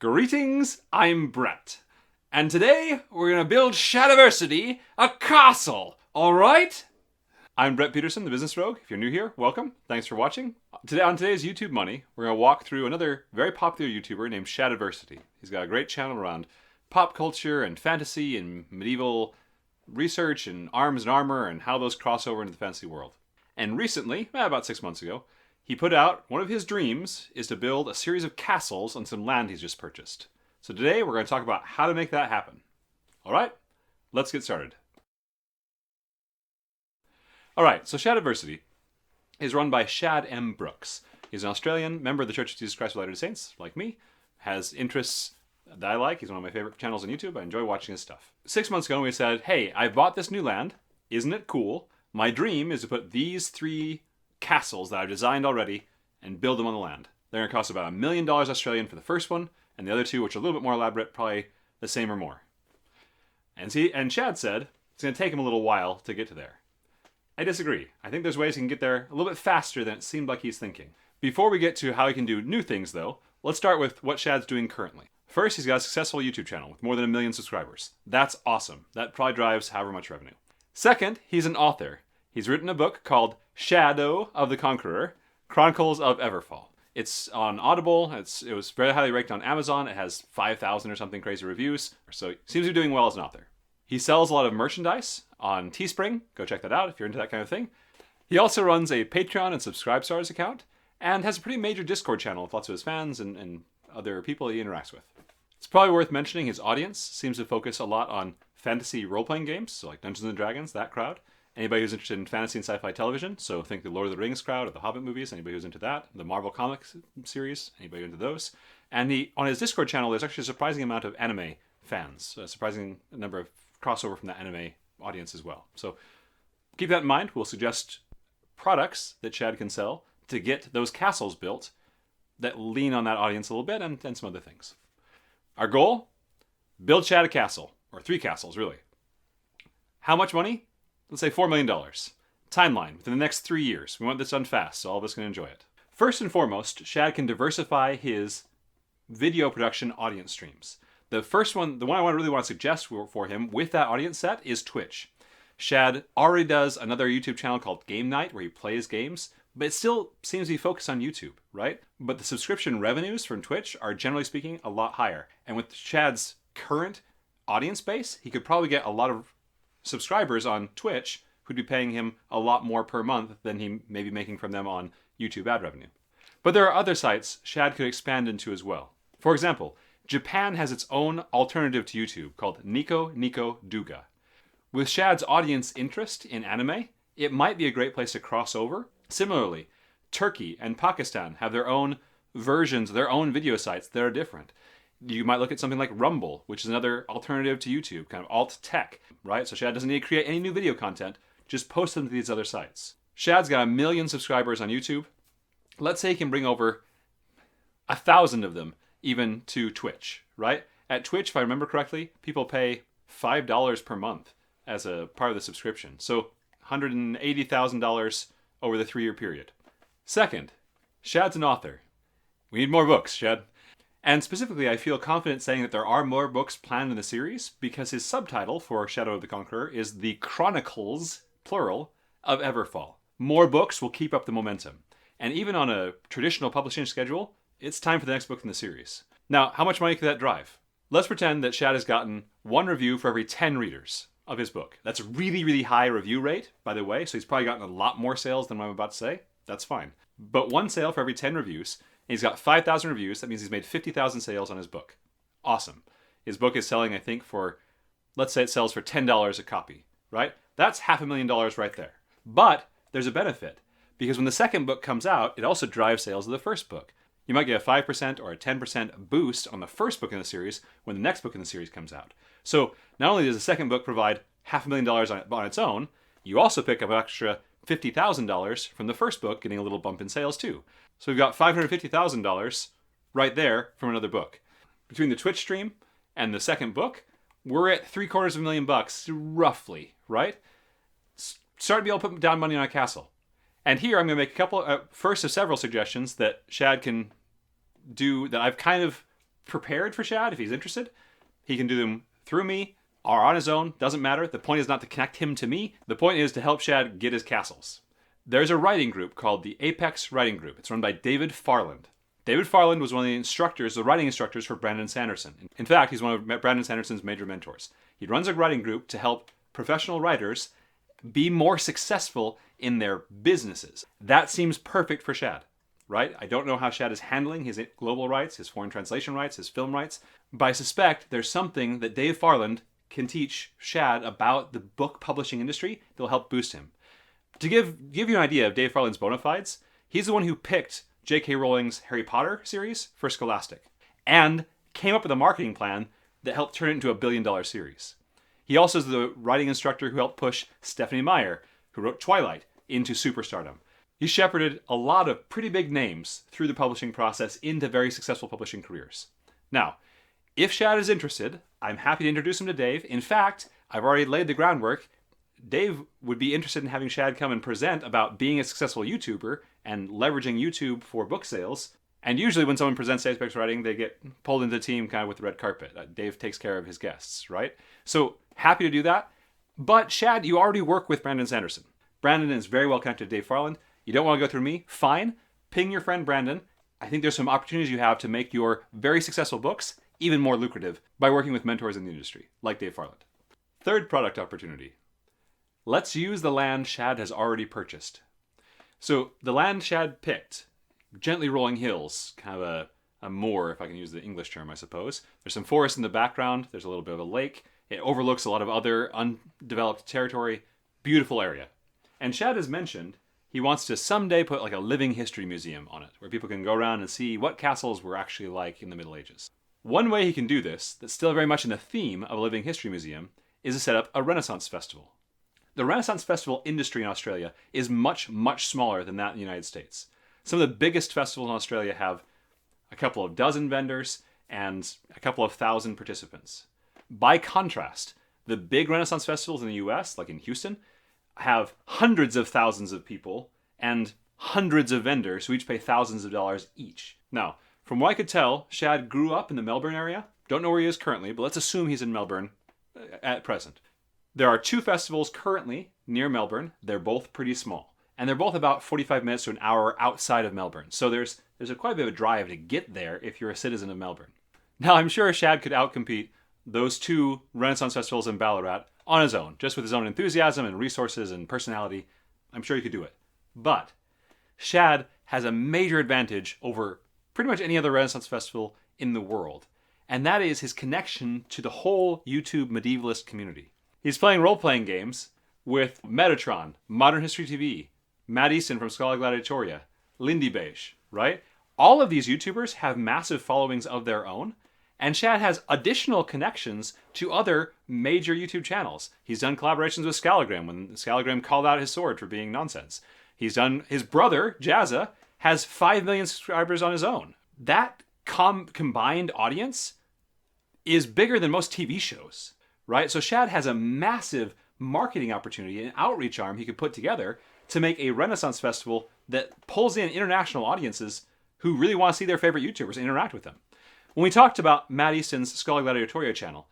Greetings, I'm Brett. And today, we're gonna build Shadiversity, a castle, alright? I'm Brett Peterson, the Business Rogue. If you're new here, welcome. Thanks for watching. Today, on today's YouTube Money, we're gonna walk through another very popular YouTuber named Shadiversity. He's got a great channel around pop culture and fantasy and medieval research and arms and armor and how those cross over into the fantasy world. And recently, about 6 months ago, he put out one of his dreams is to build a series of castles on some land he's just purchased. So today we're going to talk about how to make that happen. All right, let's get started. All right, so Shadiversity is run by Shad M. Brooks. He's an Australian member of the Church of Jesus Christ of Latter-day Saints, like me, has interests that I like. He's one of my favorite channels on YouTube. I enjoy watching his stuff. 6 months ago, we said, hey, I bought this new land. Isn't it cool? My dream is to put these 3 castles that I've designed already and build them on the land. They're going to cost about $1 million Australian for the first one, and the other 2, which are a little bit more elaborate, probably the same or more. And Shad said it's going to take him a little while to get to there. I disagree. I think there's ways he can get there a little bit faster than it seemed like he's thinking. Before we get to how he can do new things, though, let's start with what Shad's doing currently. First, he's got a successful YouTube channel with more than 1 million subscribers. That's awesome. That probably drives however much revenue. Second, he's an author. He's written a book called Shadow of the Conqueror, Chronicles of Everfall. It's on Audible. It was very highly ranked on Amazon. It has 5,000 or something crazy reviews. So he seems to be doing well as an author. He sells a lot of merchandise on Teespring. Go check that out if you're into that kind of thing. He also runs a Patreon and Subscribestars account and has a pretty major Discord channel with lots of his fans and other people he interacts with. It's probably worth mentioning his audience seems to focus a lot on fantasy role-playing games, so like Dungeons & Dragons, that crowd. Anybody who's interested in fantasy and sci-fi television, so think the Lord of the Rings crowd or the Hobbit movies, anybody who's into that, the Marvel Comics series, anybody into those. And on his Discord channel, there's actually a surprising amount of anime fans, a surprising number of crossover from the anime audience as well. So keep that in mind. We'll suggest products that Shad can sell to get those castles built that lean on that audience a little bit and some other things. Our goal? Build Shad a castle, or 3 castles, really. How much money? Let's say $4 million. Timeline, within the next 3 years. We want this done fast, so all of us can enjoy it. First and foremost, Shad can diversify his video production audience streams. The first one, the one I really want to suggest for him with that audience set is Twitch. Shad already does another YouTube channel called Game Night where he plays games, but it still seems to be focused on YouTube, right? But the subscription revenues from Twitch are generally speaking a lot higher. And with Shad's current audience base, he could probably get a lot of subscribers on Twitch who'd be paying him a lot more per month than he may be making from them on YouTube ad revenue. But there are other sites Shad could expand into as well. For example, Japan has its own alternative to YouTube called Nico Nico Duga. With Shad's audience interest in anime, it might be a great place to cross over. Similarly, Turkey and Pakistan have their own versions, their own video sites that are different. You might look at something like Rumble, which is another alternative to YouTube, kind of alt tech, right? So Shad doesn't need to create any new video content, just post them to these other sites. Shad's got 1 million subscribers on YouTube. Let's say he can bring over 1,000 of them even to Twitch, right? At Twitch, if I remember correctly, people pay $5 per month as a part of the subscription. So $180,000 over the 3-year period. Second, Shad's an author. We need more books, Shad. And specifically, I feel confident saying that there are more books planned in the series because his subtitle for Shadow of the Conqueror is The Chronicles, plural, of Everfall. More books will keep up the momentum. And even on a traditional publishing schedule, it's time for the next book in the series. Now, how much money could that drive? Let's pretend that Shad has gotten 1 review for every 10 readers of his book. That's a really, really high review rate, by the way, so he's probably gotten a lot more sales than what I'm about to say. That's fine. But 1 sale for every 10 reviews, and he's got 5,000 reviews. That means he's made 50,000 sales on his book. Awesome. His book is selling, I think, for, let's say it sells for $10 a copy, right? That's $500,000 right there. But there's a benefit, because when the second book comes out, it also drives sales of the first book. You might get a 5% or a 10% boost on the first book in the series when the next book in the series comes out. So not only does the second book provide $500,000 on its own, you also pick up an extra $50,000 from the first book, getting a little bump in sales too. So we've got $550,000 right there from another book. Between the Twitch stream and the second book, we're at $750,000 roughly, right? Start to be able to put down money on a castle. And here I'm going to make a couple, first of several suggestions that Shad can do that I've kind of prepared for Shad if he's interested. He can do them through me or on his own. Doesn't matter. The point is not to connect him to me. The point is to help Shad get his castles. There's a writing group called the Apex Writing Group. It's run by David Farland. David Farland was one of the instructors, the writing instructors for Brandon Sanderson. In fact, he's one of Brandon Sanderson's major mentors. He runs a writing group to help professional writers be more successful in their businesses. That seems perfect for Shad, right? I don't know how Shad is handling his global rights, his foreign translation rights, his film rights, but I suspect there's something that Dave Farland can teach Shad about the book publishing industry that will help boost him. To give you an idea of Dave Farland's bona fides, he's the one who picked J.K. Rowling's Harry Potter series for Scholastic and came up with a marketing plan that helped turn it into a $1 billion series. He also is the writing instructor who helped push Stephanie Meyer, who wrote Twilight, into superstardom. He shepherded a lot of pretty big names through the publishing process into very successful publishing careers. Now, if Shad is interested, I'm happy to introduce him to Dave. In fact, I've already laid the groundwork. Dave would be interested in having Shad come and present about being a successful YouTuber and leveraging YouTube for book sales. And usually when someone presents Apex Writing, they get pulled into the team kind of with the red carpet. Dave takes care of his guests, right? So happy to do that. But Shad, you already work with Brandon Sanderson. Brandon is very well connected to Dave Farland. You don't want to go through me? Fine. Ping your friend Brandon. I think there's some opportunities you have to make your very successful books even more lucrative by working with mentors in the industry, like Dave Farland. Third product opportunity. Let's use the land Shad has already purchased. So the land Shad picked, gently rolling hills, kind of a moor, if I can use the English term, I suppose. There's some forest in the background. There's a little bit of a lake. It overlooks a lot of other undeveloped territory. Beautiful area. And Shad has mentioned he wants to someday put like a living history museum on it, where people can go around and see what castles were actually like in the Middle Ages. One way he can do this, that's still very much in the theme of a living history museum, is to set up a Renaissance Festival. The Renaissance Festival industry in Australia is much, much smaller than that in the United States. Some of the biggest festivals in Australia have a couple of dozen vendors and a couple of thousand participants. By contrast, the big Renaissance festivals in the US, like in Houston, have hundreds of thousands of people and hundreds of vendors who each pay thousands of dollars each. Now, from what I could tell, Shad grew up in the Melbourne area. Don't know where he is currently, but let's assume he's in Melbourne at present. There are 2 festivals currently near Melbourne. They're both pretty small. And they're both about 45 minutes to an hour outside of Melbourne. So there's quite a bit of a drive to get there if you're a citizen of Melbourne. Now, I'm sure Shad could outcompete those 2 Renaissance festivals in Ballarat on his own, just with his own enthusiasm and resources and personality. I'm sure he could do it. But Shad has a major advantage over pretty much any other Renaissance festival in the world. And that is his connection to the whole YouTube medievalist community. He's playing role-playing games with Metatron, Modern History TV, Matt Easton from Schola Gladiatoria, Lindy Beige, right? All of these YouTubers have massive followings of their own, and Shad has additional connections to other major YouTube channels. He's done collaborations with Scalagram when Scalagram called out his sword for being nonsense. He's done, his brother, Jazza, has 5 million subscribers on his own. That combined audience is bigger than most TV shows, right? So Shad has a massive marketing opportunity, an outreach arm he could put together to make a Renaissance festival that pulls in international audiences who really want to see their favorite YouTubers and interact with them. When we talked about Matt Easton's Schola Gladiatoria channel,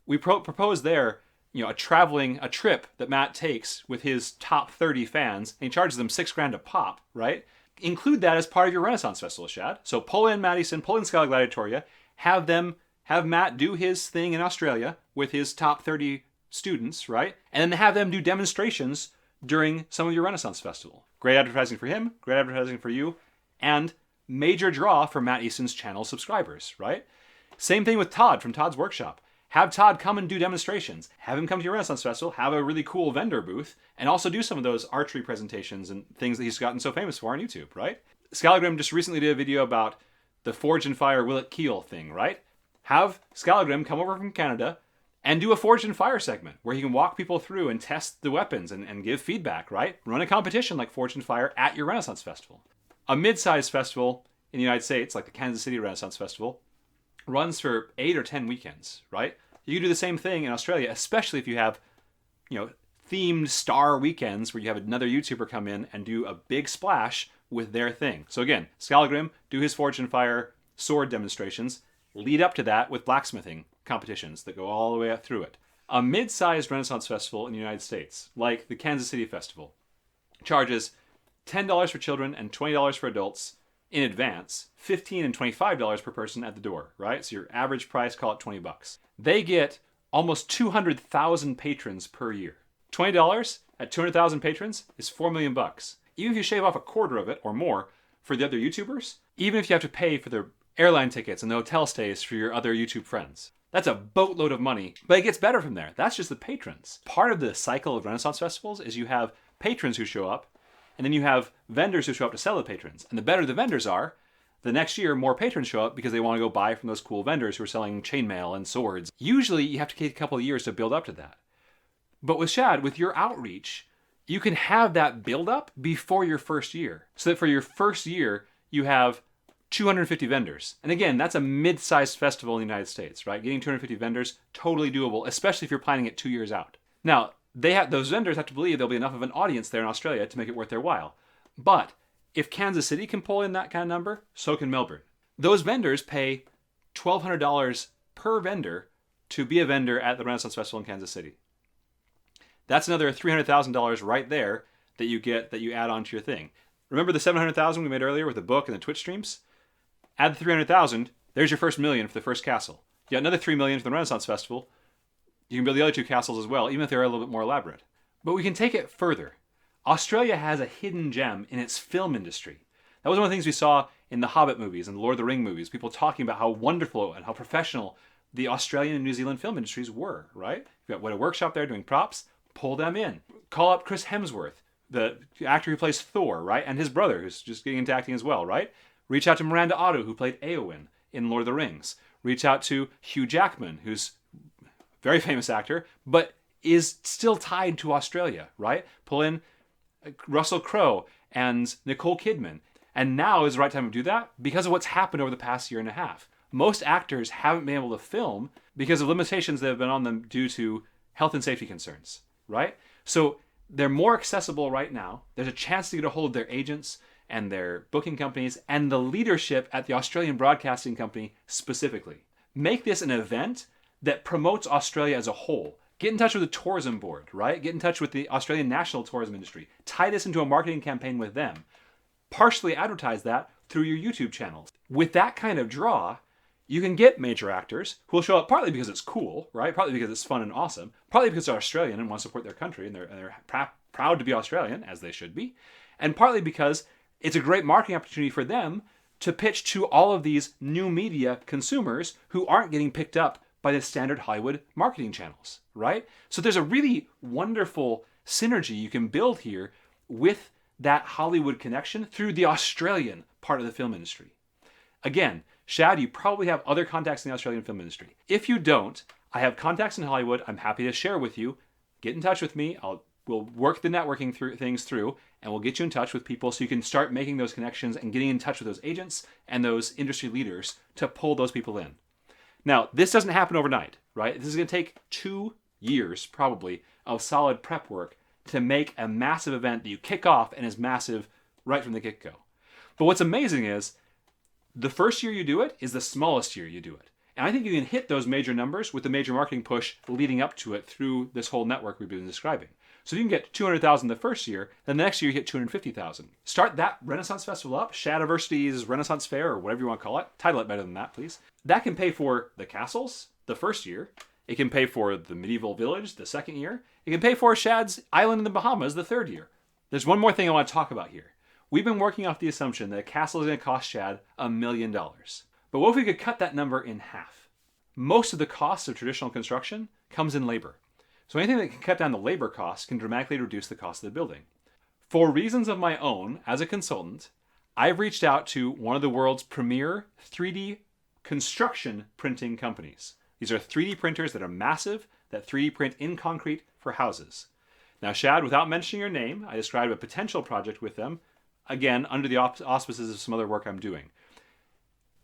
we proposed there, a trip that Matt takes with his top 30 fans, and he charges them $6,000 a pop, right? Include that as part of your Renaissance Festival, Shad. So pull in Matt Easton, pull in Schola Gladiatoria, have Matt do his thing in Australia with his top 30 students, right? And then have them do demonstrations during some of your Renaissance Festival. Great advertising for him, great advertising for you, and major draw for Matt Easton's channel subscribers, right? Same thing with Todd from Todd's Workshop. Have Todd come and do demonstrations. Have him come to your Renaissance Festival, have a really cool vendor booth, and also do some of those archery presentations and things that he's gotten so famous for on YouTube, right? Scalagram just recently did a video about the Forge and Fire Will It Keel thing, right? Have Scalagram come over from Canada and do a Forge and Fire segment where he can walk people through and test the weapons and give feedback, right? Run a competition like Forge and Fire at your Renaissance Festival. A mid-sized festival in the United States, like the Kansas City Renaissance Festival, runs for 8 or 10 weekends, right? You can do the same thing in Australia, especially if you have, themed star weekends where you have another YouTuber come in and do a big splash with their thing. So again, Scalagram, do his Forge and Fire sword demonstrations. lead up to that with blacksmithing competitions that go all the way up through it. A mid-sized Renaissance festival in the United States, like the Kansas City Festival, charges $10 for children and $20 for adults in advance, $15 and $25 per person at the door, right? So your average price, call it $20. They get almost 200,000 patrons per year. $20 at 200,000 patrons is $4 million. Even if you shave off a quarter of it or more for the other YouTubers, even if you have to pay for their airline tickets and the hotel stays for your other YouTube friends, that's a boatload of money, but it gets better from there. That's just the patrons. Part of the cycle of Renaissance festivals is you have patrons who show up, and then you have vendors who show up to sell to patrons. And the better the vendors are, the next year more patrons show up because they want to go buy from those cool vendors who are selling chainmail and swords. Usually you have to take a couple of years to build up to that. But with Shad, with your outreach, you can have that build up before your first year. So that for your first year, you have 250 vendors. And again, that's a mid-sized festival in the United States, right? Getting 250 vendors, totally doable, especially if you're planning it 2 years out. Now, those vendors have to believe there'll be enough of an audience there in Australia to make it worth their while. But if Kansas City can pull in that kind of number, so can Melbourne. Those vendors pay $1,200 per vendor to be a vendor at the Renaissance Festival in Kansas City. That's another $300,000 right there that you add on to your thing. Remember the $700,000 we made earlier with the book and the Twitch streams? Add the $300,000, there's your first $1 million for the first castle. You got another $3 million for the Renaissance Festival. You can build the other 2 castles as well, even if they're a little bit more elaborate. But we can take it further. Australia has a hidden gem in its film industry. That was one of the things we saw in the Hobbit movies and the Lord of the Rings movies. People talking about how wonderful and how professional the Australian and New Zealand film industries were, right? You got a workshop there doing props, pull them in. Call up Chris Hemsworth, the actor who plays Thor, right? And his brother, who's just getting into acting as well, right? Reach out to Miranda Otto, who played Éowyn in Lord of the Rings. Reach out to Hugh Jackman, who's a very famous actor, but is still tied to Australia, right? Pull in Russell Crowe and Nicole Kidman. And now is the right time to do that because of what's happened over the past year and a half. Most actors haven't been able to film because of limitations that have been on them due to health and safety concerns, right? So they're more accessible right now. There's a chance to get a hold of their agents and their booking companies and the leadership at the Australian Broadcasting Company specifically. Make this an event that promotes Australia as a whole. Get in touch with the tourism board, right? Get in touch with the Australian national tourism industry. Tie this into a marketing campaign with them. Partially advertise that through your YouTube channels. With that kind of draw, you can get major actors who will show up partly because it's cool, right? Partly because it's fun and awesome. Partly because they're Australian and want to support their country and they're proud to be Australian, as they should be. And partly because it's a great marketing opportunity for them to pitch to all of these new media consumers who aren't getting picked up by the standard Hollywood marketing channels, right? So there's a really wonderful synergy you can build here with that Hollywood connection through the Australian part of the film industry. Again, Shad, you probably have other contacts in the Australian film industry. If you don't, I have contacts in Hollywood I'm happy to share with you. Get in touch with me. We'll work the networking things through, and we'll get you in touch with people so you can start making those connections and getting in touch with those agents and those industry leaders to pull those people in. Now, this doesn't happen overnight, right? This is going to take 2 years, probably, of solid prep work to make a massive event that you kick off and is massive right from the get-go. But what's amazing is the first year you do it is the smallest year you do it. And I think you can hit those major numbers with the major marketing push leading up to it through this whole network we've been describing. So if you can get 200,000 the first year, then the next year you get 250,000. Start that Renaissance Festival up, Shadiversity's Renaissance Fair, or whatever you want to call it. Title it better than that, please. That can pay for the castles the first year. It can pay for the medieval village the second year. It can pay for Shad's island in the Bahamas the third year. There's one more thing I want to talk about here. We've been working off the assumption that a castle is going to cost Shad $1 million. But what if we could cut that number in half? Most of the cost of traditional construction comes in labor. So anything that can cut down the labor costs can dramatically reduce the cost of the building. For reasons of my own, as a consultant, I've reached out to one of the world's premier 3D construction printing companies. These are 3D printers that are massive, that 3D print in concrete for houses. Now, Shad, without mentioning your name, I described a potential project with them, again, under the auspices of some other work I'm doing.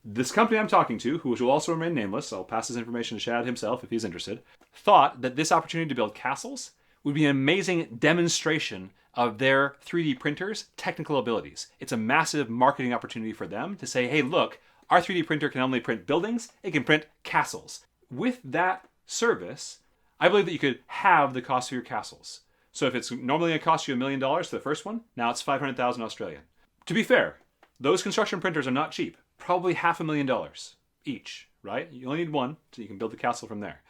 This company I'm talking to, who will also remain nameless, I'll pass this information to Shad himself if he's interested, thought that this opportunity to build castles would be an amazing demonstration of their 3D printers' technical abilities. It's a massive marketing opportunity for them to say, hey, look, Our 3D printer can only print buildings, it can print castles. With that service, I believe that you could halve the cost of your castles. So if it's normally going to cost you $1 million for the first one, now it's 500,000 Australian. To be fair, those construction printers are not cheap. Probably $500,000 each, right? You only need one, so you can build the castle from there.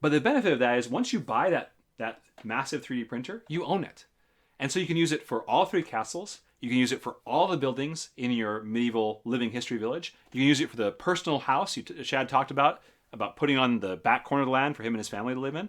But the benefit of that is once you buy that massive 3D printer, you own it. And so you can use it for all 3 castles. You can use it for all the buildings in your medieval living history village. You can use it for the personal house Shad talked about putting on the back corner of the land for him and his family to live in.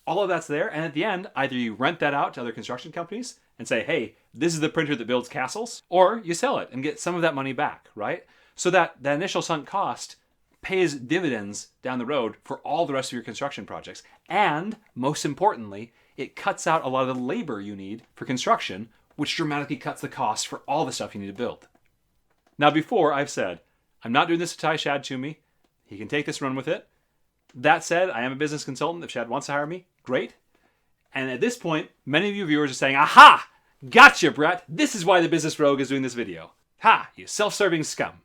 All of that's there. And at the end, either you rent that out to other construction companies and say, hey, this is the printer that builds castles, or you sell it and get some of that money back, right? So that initial sunk cost pays dividends down the road for all the rest of your construction projects. And most importantly, it cuts out a lot of the labor you need for construction, which dramatically cuts the cost for all the stuff you need to build. Now, before I've said, I'm not doing this to tie Shad to me. He can take this run with it. That said, I am a business consultant. If Shad wants to hire me, great. And at this point, many of you viewers are saying, aha, gotcha, Brett. This is why the Business Rogue is doing this video. Ha, you self-serving scum.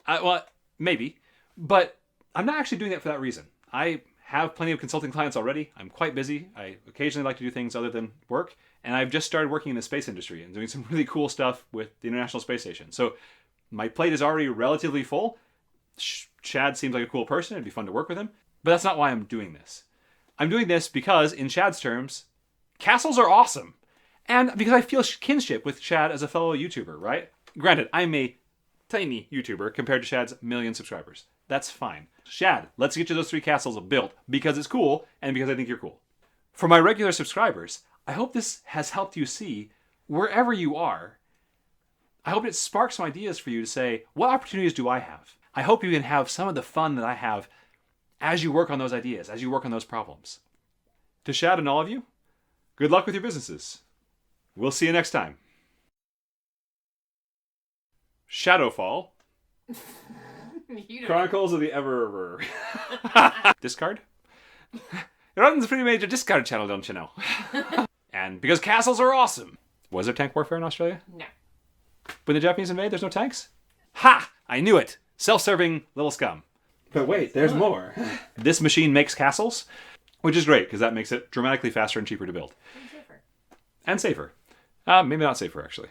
Well, maybe, but I'm not actually doing that for that reason. I have plenty of consulting clients already. I'm quite busy. I occasionally like to do things other than work. And I've just started working in the space industry and doing some really cool stuff with the International Space Station. So my plate is already relatively full. Shad seems like a cool person. It'd be fun to work with him. But that's not why I'm doing this. I'm doing this because, in Shad's terms, castles are awesome. And because I feel kinship with Shad as a fellow YouTuber, right? Granted, I'm a tiny YouTuber compared to Shad's 1 million subscribers. That's fine. Shad, let's get you those 3 castles built because it's cool and because I think you're cool. For my regular subscribers, I hope this has helped you see, wherever you are, I hope it sparks some ideas for you to say, what opportunities do I have? I hope you can have some of the fun that I have as you work on those ideas, as you work on those problems. To Shad and all of you, good luck with your businesses. We'll see you next time. Shadowfall. Chronicles of the Ever. Discard? It runs a pretty major discard channel, don't you know? And because castles are awesome. Was there tank warfare in Australia? No. When the Japanese invade, there's no tanks? Ha! I knew it! Self-serving little scum. But wait, there's more. This machine makes castles, which is great because that makes it dramatically faster and cheaper to build. And safer. And safer. Maybe not safer, actually.